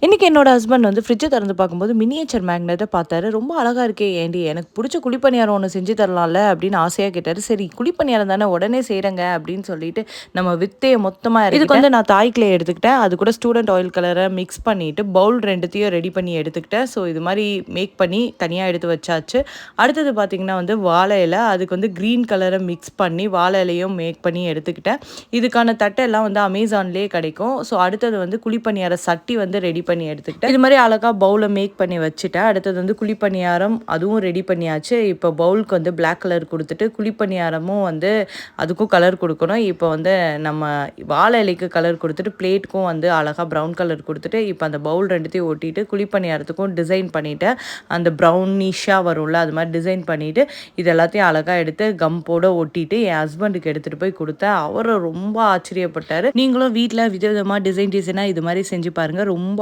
இன்னைக்கு என்னோட ஹஸ்பண்ட் வந்து ஃப்ரிட்ஜை திறந்து பார்க்கும்போது மினியேச்சர் மேக்னெட்டை பார்த்தாரு. ரொம்ப அழகா இருக்கே ஏண்டி, எனக்கு பிடிச்ச குழிப்பணியாரம் ஒன்று செஞ்சு தரலாம்ல அப்படின்னு ஆசையாக கேட்டார். சரி குழிப்பணியாரம் தானே உடனே செய்கிறேங்க அப்படின்னு சொல்லிட்டு நம்ம வித்தையை மொத்தமாக இதுக்கு வந்து நான் தாய்க்கிளே எடுத்துக்கிட்டேன். அது கூட ஸ்டூடெண்ட் ஆயில் கலரை மிக்ஸ் பண்ணிட்டு பவுல் ரெண்டுத்தையும் ரெடி பண்ணி எடுத்துக்கிட்டேன். ஸோ இது மாதிரி மேக் பண்ணி தனியாக எடுத்து வச்சாச்சு. அடுத்தது பார்த்தீங்கன்னா வந்து வாழை இலை, அதுக்கு வந்து க்ரீன் கலரை மிக்ஸ் பண்ணி வாழை இலையும் மேக் பண்ணி எடுத்துக்கிட்டேன். இதுக்கான தட்டெல்லாம் வந்து அமேசான்லேயே கிடைக்கும். ஸோ அடுத்தது வந்து குழிப்பணியார சட்டி வந்து ரெடி பண்ணி எடுத்துக்கிட்டேன். இது மாதிரி அழகா பவுலை மேக் பண்ணி வச்சுட்டேன். அடுத்தது வந்து குழிப்பணியாரம் அதுவும் ரெடி பண்ணியாச்சு. இப்போ பவுலுக்கு வந்து பிளாக் கலர் கொடுத்துட்டு குழிப்பணியாரமும் வந்து அதுக்கும் கலர் கொடுக்கணும். இப்போ வந்து நம்ம வாழை இலைக்கு கலர் கொடுத்துட்டு பிளேட்டுக்கும் வந்து அழகா ப்ரௌன் கலர் கொடுத்துட்டு இப்போ அந்த பவுல் ரெண்டுத்தையும் ஒட்டிட்டு குழிப்பணியாரத்துக்கும் டிசைன் பண்ணிவிட்டேன். அந்த ப்ரௌனிஷாக வரும்ல அது மாதிரி டிசைன் பண்ணிவிட்டு இது எல்லாத்தையும் அழகாக எடுத்து கம்போட ஒட்டிட்டு என் ஹஸ்பண்டுக்கு எடுத்துகிட்டு போய் கொடுத்தேன். அவரை ரொம்ப ஆச்சரியப்பட்டார். நீங்களும் வீட்டில் விதவிதமாக டிசைனாக இது மாதிரி செஞ்சு பாருங்கள். ரொம்ப